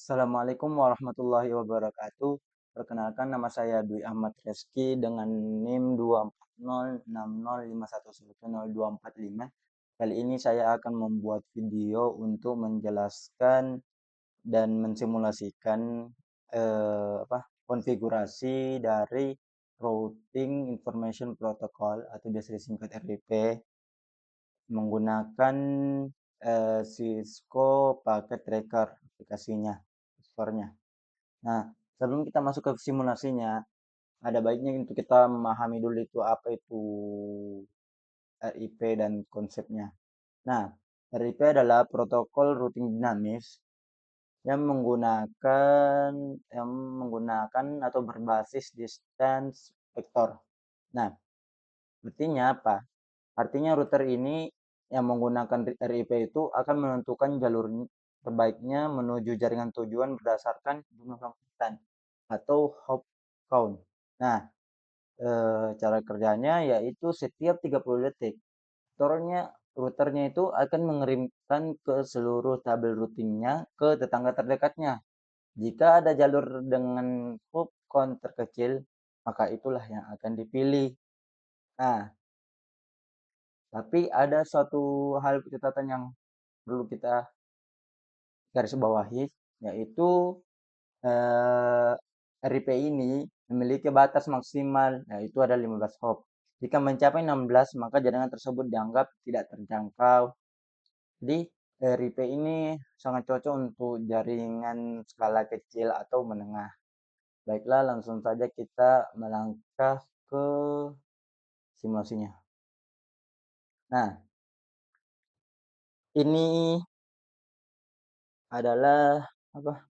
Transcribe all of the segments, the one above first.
Assalamualaikum warahmatullahi wabarakatuh. Perkenalkan nama saya Dwi Ahmad Reski dengan NIM 24060511024 Kali ini saya akan membuat video untuk menjelaskan dan mensimulasikan konfigurasi dari Routing Information Protocol atau biasa disingkat RIP menggunakan Cisco Packet Tracker aplikasinya, store-nya. Nah, sebelum kita masuk ke simulasinya, ada baiknya untuk kita memahami dulu itu apa itu RIP dan konsepnya. Nah, RIP adalah protokol routing dinamis yang menggunakan atau berbasis distance vector. Nah, artinya apa? Artinya router ini yang menggunakan RIP itu akan menentukan jalur terbaiknya menuju jaringan tujuan berdasarkan jumlah konektan atau hop count. Nah, cara kerjanya yaitu setiap 30 detik, routernya itu akan mengirimkan ke seluruh tabel routingnya ke tetangga terdekatnya. Jika ada jalur dengan hop count terkecil, maka itulah yang akan dipilih. Nah, tapi ada suatu hal catatan yang perlu kita garis bawahi, yaitu eh, RIP ini memiliki batas maksimal, yaitu ada 15 hop. Jika mencapai 16, maka jaringan tersebut dianggap tidak terjangkau. Jadi, RIP ini sangat cocok untuk jaringan skala kecil atau menengah. Baiklah, langsung saja kita melangkah ke simulasinya. Nah, ini adalah apa?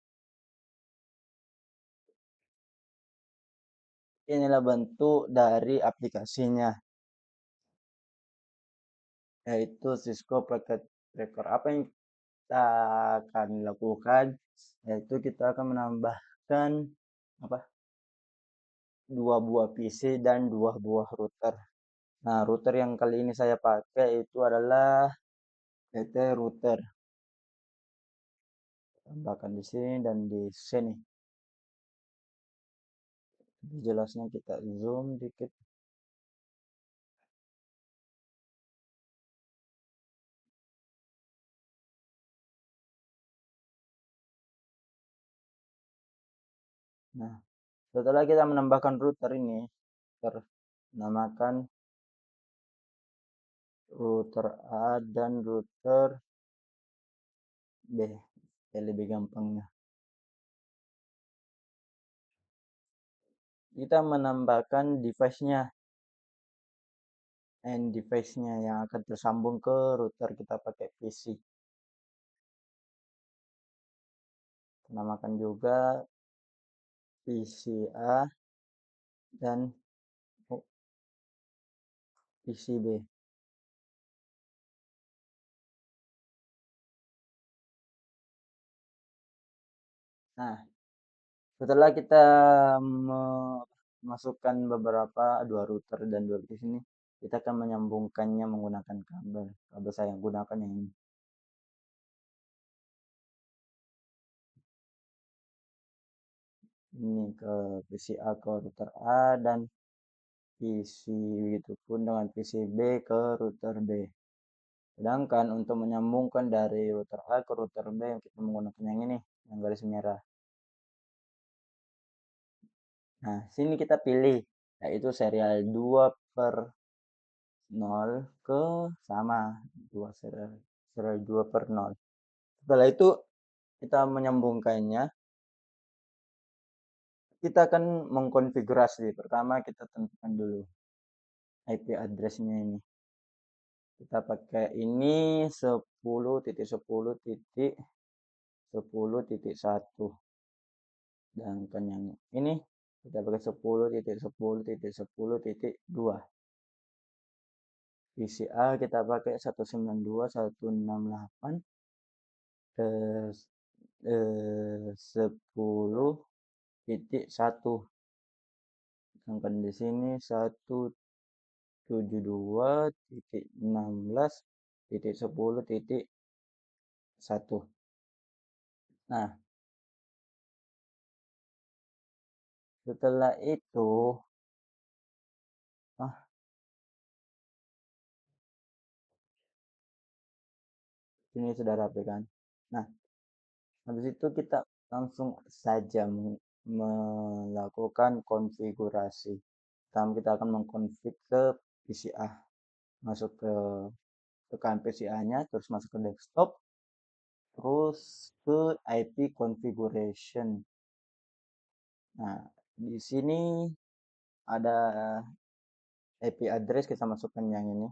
Inilah bentuk dari aplikasinya, yaitu Cisco Packet Tracker. Apa yang kita akan lakukan, yaitu kita akan menambahkan apa? Dua buah PC dan dua buah router. Nah, router yang kali ini saya pakai itu adalah PT router. Tambahkan di sini dan di sini. Jelasnya kita zoom dikit. Nah, setelah kita menambahkan router ini, namakan router A dan router B. Ya, lebih gampangnya. Kita menambahkan device-nya, and device-nya yang akan tersambung ke router kita pakai PC. Namakan juga PCA dan PCB. Nah, setelah kita memasukkan beberapa dua router dan dua PC ini, kita akan menyambungkannya menggunakan kabel. Kabel saya gunakan yang ini. Ini ke PCA ke router A dan PC begitupun dengan PCB ke router B. Sedangkan untuk menyambungkan dari router A ke router B, kita menggunakan yang ini, yang garis merah. Nah, sini kita pilih, yaitu serial 2/0 ke sama, 2 serial 2/0. Setelah itu, kita menyambungkannya. Kita akan mengkonfigurasi. Pertama, kita tentukan dulu IP address-nya ini. Kita pakai ini 10.10.10.1. Sedangkan yang ini kita pakai 10.10.10.2. PCA kita pakai 192.168 10.1. Sedangkan di sini 172.16.10.1. Nah, Setelah itu, ah, ini sudah rapi kan. Nah, habis itu kita langsung saja melakukan konfigurasi. Pertama kita akan mengkonfig ke PCA. Masuk ke PCA-nya, terus masuk ke desktop, terus ke IP configuration. Nah, di sini ada IP address, kita masukkan yang ini.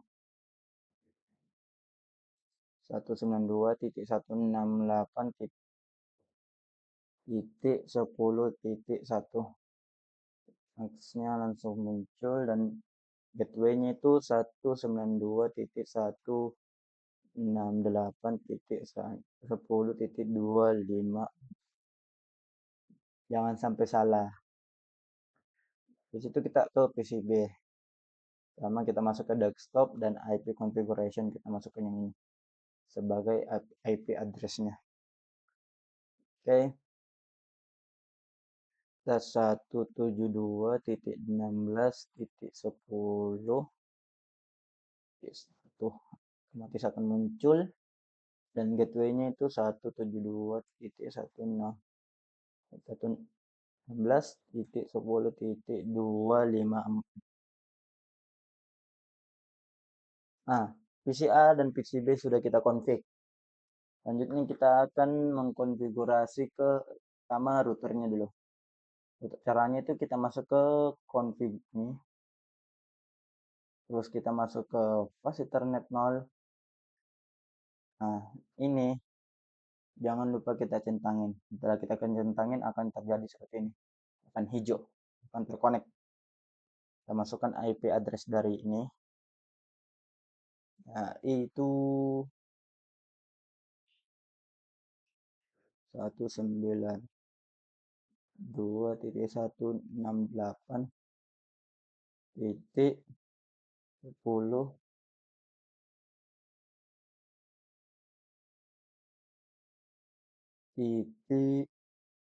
192.168.10.1. Aksesnya langsung muncul dan gateway-nya itu 192.168.10.25. Jangan sampai salah. Di situ kita ke PCB. Pertama kita masuk ke desktop dan IP configuration kita masukkan yang ini sebagai IP address-nya. Oke. Kita 172.16.10.1 otomatis akan muncul dan gateway-nya itu 172.116.10.254. Nah, PCA dan PCB sudah kita config. Selanjutnya kita akan mengkonfigurasi ke sama routernya dulu. Untuk caranya itu kita masuk ke config ini. Terus kita masuk ke pas Ethernet 0. Nah, ini jangan lupa kita centangin. Setelah kita centangin akan terjadi seperti ini. Akan hijau, akan terkonek. Kita masukkan IP address dari ini. Nah, itu 192.168.10 titik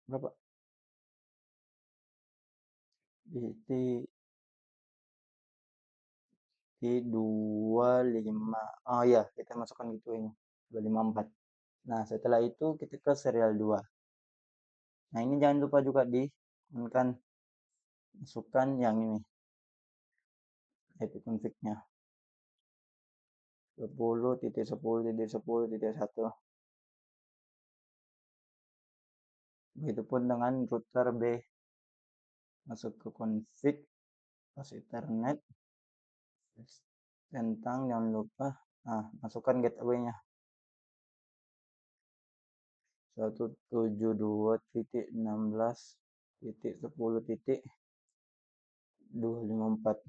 berapa titik 25. Oh ya, kita masukkan gitu ini 254. Nah, setelah itu kita ke serial 2. Nah, ini jangan lupa juga di kan masukkan yang ini IP config-nya 10.10.10.1. Begitupun dengan router B. Masuk ke config pas Ethernet, centang, jangan lupa. Nah, masukkan gateway-nya 172.16.10.254.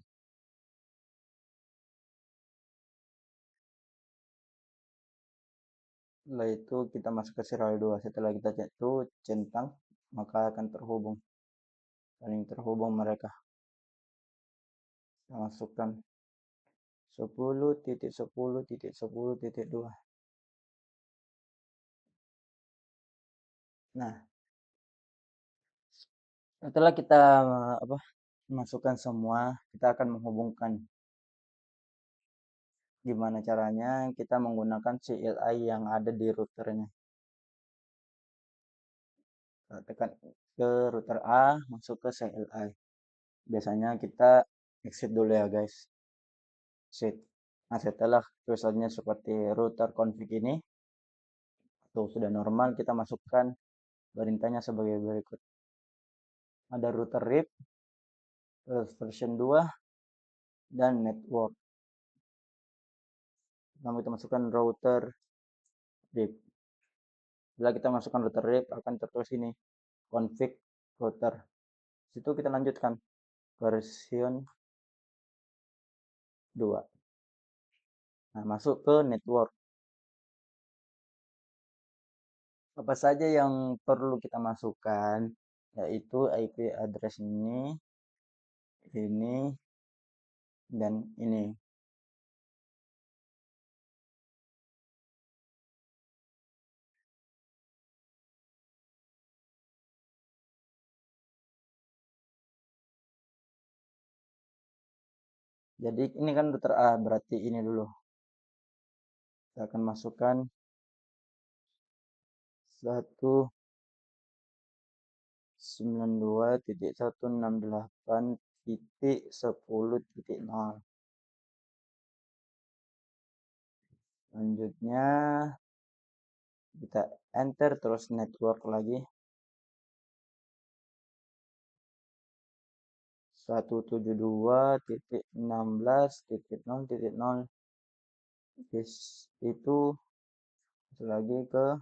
Setelah itu kita masuk ke serial 2. Setelah kita centang, maka akan saling terhubung mereka. Kita masukkan 10.10.10.2. Nah, setelah kita masukkan semua, kita akan menghubungkan. Gimana caranya? Kita menggunakan CLI yang ada di routernya. Kita tekan ke router A, masuk ke CLI. Biasanya kita exit dulu ya guys. Exit. Nah, setelah tulisannya seperti router config ini, tuh sudah normal, kita masukkan perintahnya sebagai berikut. Ada router RIP, version 2, dan network. Lalu kita masukkan router RIP. Setelah kita masukkan router RIP, akan tertulis ini config router. Situ kita lanjutkan version 2. Nah, masuk ke network. Apa saja yang perlu kita masukkan, yaitu IP address ini, dan ini. Jadi ini kan router A, berarti ini dulu. Kita akan masukkan 192.168.10.0. Selanjutnya kita enter terus network lagi 172.16.0.0. Itu lagi ke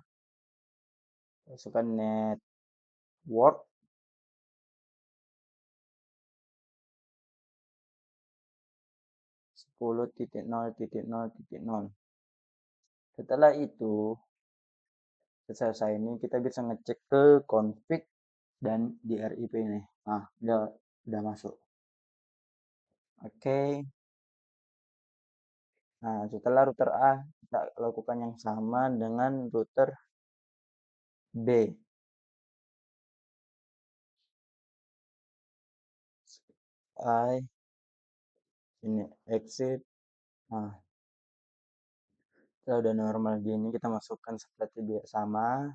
masukkan network 10.0.0.0. Setelah itu selesai ini kita bisa ngecek ke config dan di RIP ini. Nah, udah masuk. Oke. Nah, setelah router A, kita lakukan yang sama dengan router B. I ini exit. Nah, kita udah normal gini, kita masukkan seperti biasa sama,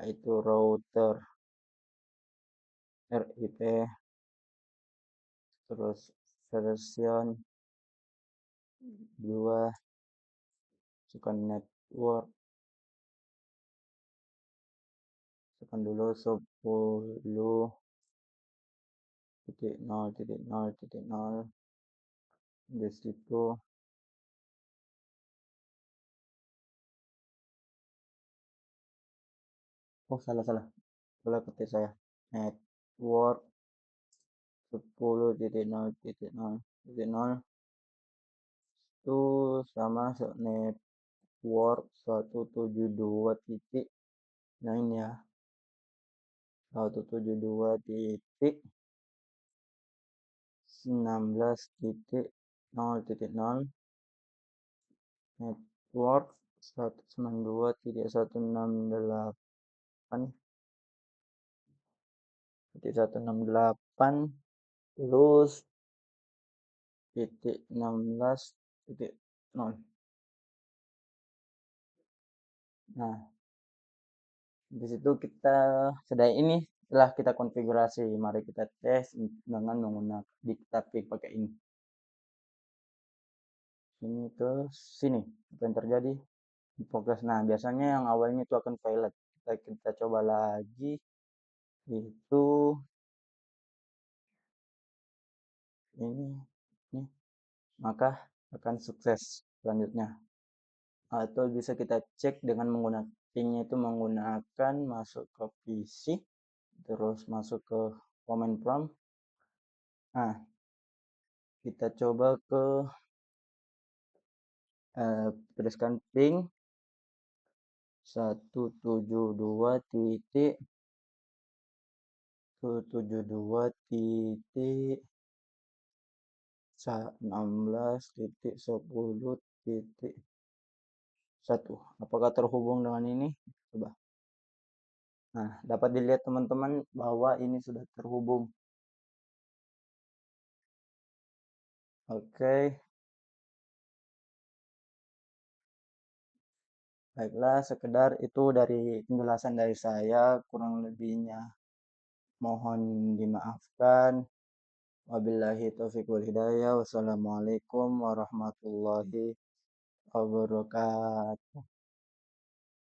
yaitu router RIP, terus version 2, masukkan network, masukkan dulu 10.0.0.0 di situ. Oh, salah. Salah ketik saya. Network 10.0.0.0 itu sama network 172 titik. Nah, ini ya. 172 titik 16.0.0 network 192.168.168 terus titik 16.0. Nah, di situ kita sudah ini telah kita konfigurasi. Mari kita tes dengan menggunakan kita pakai ini. Ini ke sini. Apa yang terjadi? Progres. Nah, biasanya yang awalnya itu akan pilot. Kita coba lagi. Itu ini maka akan sukses selanjutnya. Atau bisa kita cek dengan menggunakan pingnya itu menggunakan masuk ke PC terus masuk ke command prompt. Nah, kita coba ke tuliskan ping 172 titik 172 titik 16 titik 10 titik 1. Apakah terhubung dengan ini? Coba. Nah, dapat dilihat teman-teman bahwa ini sudah terhubung. Oke. Baiklah, sekedar itu dari penjelasan dari saya, kurang lebihnya mohon dimaafkan. Wabillahi taufiq wal hidayah. Wassalamualaikum warahmatullahi wabarakatuh.